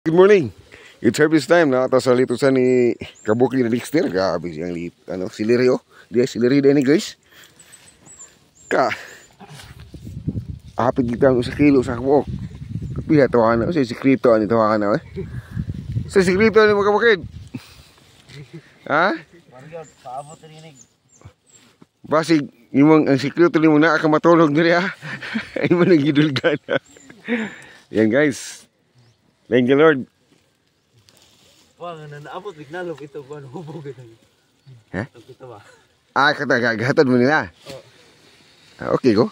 Good morning. It's harvest time na ata sa litusan ni Kabuki na Dexter. Grabe siyang silerio. Dia sileri din ni guys. Hapit kita sa kilo sa buok. Piha tawahan na sa sekreto ani tawahan na. Sa sekreto ni mga kabukid. Ha? Paabot rinig. Basig imong ang sekreto nimo na ka matulog diri ha. Ay mo nagidulgan. Yan guys. Thank you Lord. Wag na naabot bignalop ito kuan hubog ito. Ha? Kita ba? Kagahatod mo nila. Okay go.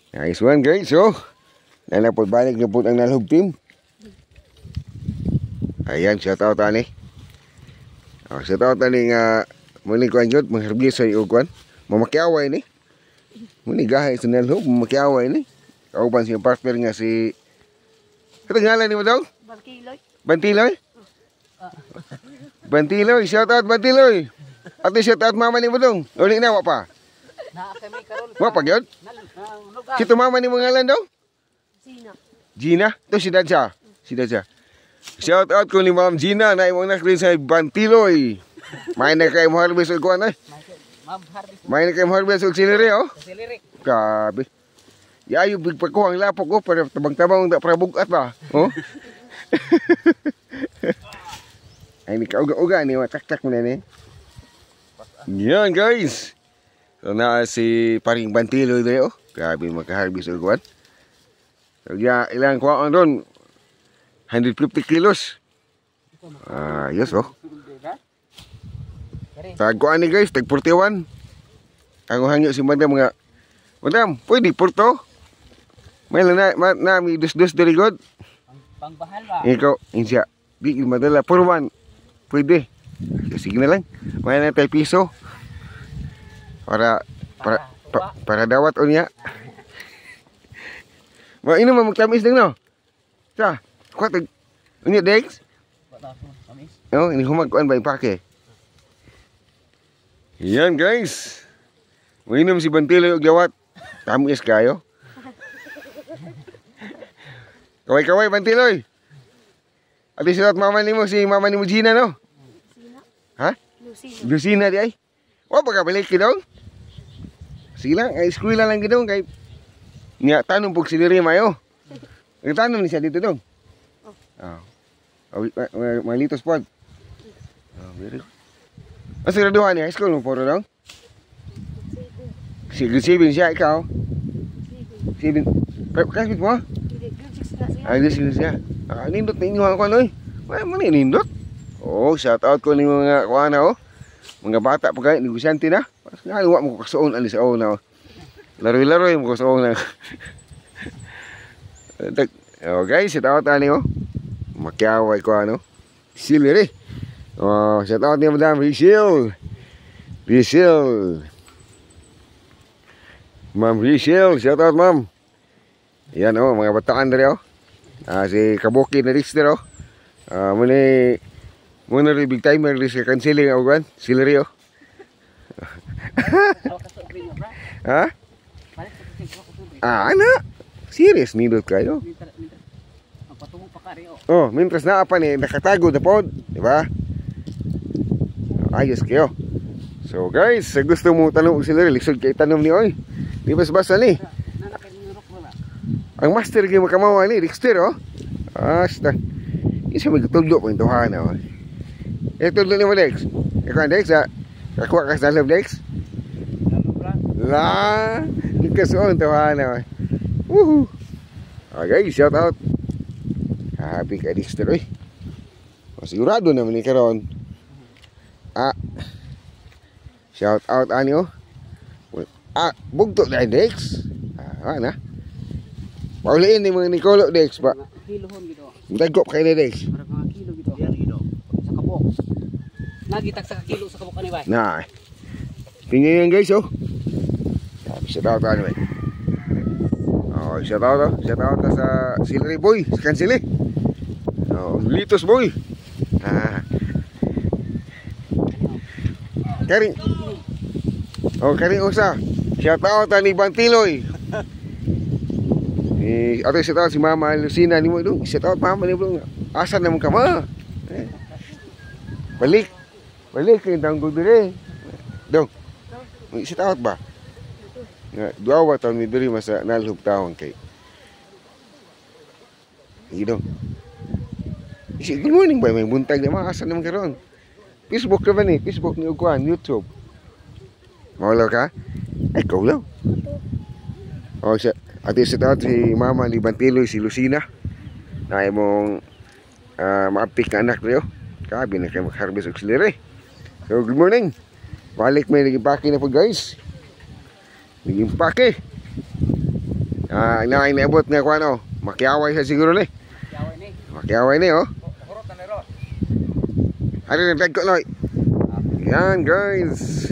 Nice one guys. So, nalapot balik na po ang NALHUB team. Ayan, shout out ani. Shout out ani nga muling kuan jud mangherbisa yung kuan. Mamakiaway ni. Muni gahay sa NALHUB mamakiaway ni. Kauban siya partner nga si ngalan ni mo daw? BANGKILOY. Bantiloy? Bantiloy, shout out Bantiloy. Ate shout out mama ni mo dong. Uli na wa pa. Na kami karon. Wa pa gyud? Si mama ni mo ngalan daw? Gina. Gina? To si Dadja. Si Dadja. Shout out ko ni Ma'am Gina na imong nakrin sa Bantiloy. May na kay mo harvest og kuan ay. May na kay mo harvest og celery oh. Celery. Grabe. Yayo big pagkuhang lapok ko para tabang-tabang da para bugat ba. Oh. Ay ni kauga-uga ni matak-tak mo na ni. Yan guys. So na si paring Bantiloy dere oh. Grabe maka-harvest og kuan. So ya ilang kuan doon. 150 kilos. Yes oh. Tag kuan ni guys, tag 41. Ang hangyo si madam nga. Madam, pwede porto? May lang na mi dus-dus diri god. Pangbahal ba? Ikaw, insya. Di madala purwan. Pwede. Sige na lang. May na tayo piso. Para dawat unya. Ma ino magtamis ding no. Sa, kwat unya Dex. Tamis. Oh, ini humag-kuan ba ipake. Yan guys. Mainom si Bantiloy og dawat. Tamis kayo. Kaway-kaway Bantiloy. Ati sulat mama nimo si mama nimo Gina no? Lucina. Ha? Lucina. Lucina di ay. Wa pa ka balik kidong? Sige lang, ay eskwela lang kidong kay nya tanong pug siliri mayo. Nagtanong ni siya dito dong. Malitos pod. Very good. Asa graduhan ni high school mo poro dong? Sige, 7 siya ikaw. 7. Kapit mo? Ay, sige siya. Nindot na inyo ako ano eh. Wala mo na nindot. Oh, shout out ko ni mga kuwana oh. Mga bata pa kayo, negosyante na. Nga, mo kasoon ali sa na oh. Laroy-laroy mo kasoon na. Oh guys, shout out ani oh. Makiaway ko ano. Celery. Oh, shout out ni Madam Rachel. Ma'am Rachel, shout out ma'am. Yan oh, mga bataan dere oh. Si Kabuki na Dexter oh. Muna rin big timer rin sa canceling ako kan. Celery oh. Ha? Ana. Serious nindot kayo. Patungo pa kari oh. Oh, mintras na apa ni nakatago na pod, di ba? Ayos kayo. So guys, sa gusto mo tanong og celery, lisod kay tanom ni oy. Di bas-basa ni. Ang master kay makamawa ni Dexter oh. Asta. Isa magtudlo po ito ha na. Tudlo ni mo Dex. Ikaw Dex ha. Kakuha ka sa NALHUB Dex. La. Nagkasuon ito ha na. Woohoo. Okay, shout out. Happy kay Dexter eh. Sigurado naman ni karon. Shout out anyo. Bugto na Dex. Na. Pauliin ni mga Nicolo Dex ba? Kilohon gito. Dagop kay ni Dex. Para mga kilo gito. Yan gito. Sa kabok. Nagitag sa kilo sa kabok ani ba? Nah. Tingnan yan guys oh. Shout out anyway. Oh, shout out sa celery boy, sa kansili. Oh, litos boy. Karing. Oh, karing usa. Shout out ni Bantiloy. Ato set out si Mama Lucina ni mo dong. Set out Mama ni bro. Asa naman ka ma? Balik. Balik kay tanggo dire. Dong. Set out ba? Nga duwa taon mi diri masa NALHUB tawon kay. Dong. Good morning ba may buntag na mga asa naman karon. Facebook ka ba ni? Facebook ni Ugwan, YouTube. Mawala ka? Ay, ikaw lang. O, ati sa tao si Mama ni BANGKILOY, si Lucina. Na mong maapik na anak niyo. Kabi na kayo mag-harvest auxiliary. So, good morning. Balik may naging pake na po guys. Naging pake. Naabot nga kung ano. Makiaway siya siguro ni. Makiaway ni, oh. Ano na tagko, Loy? Yan, guys.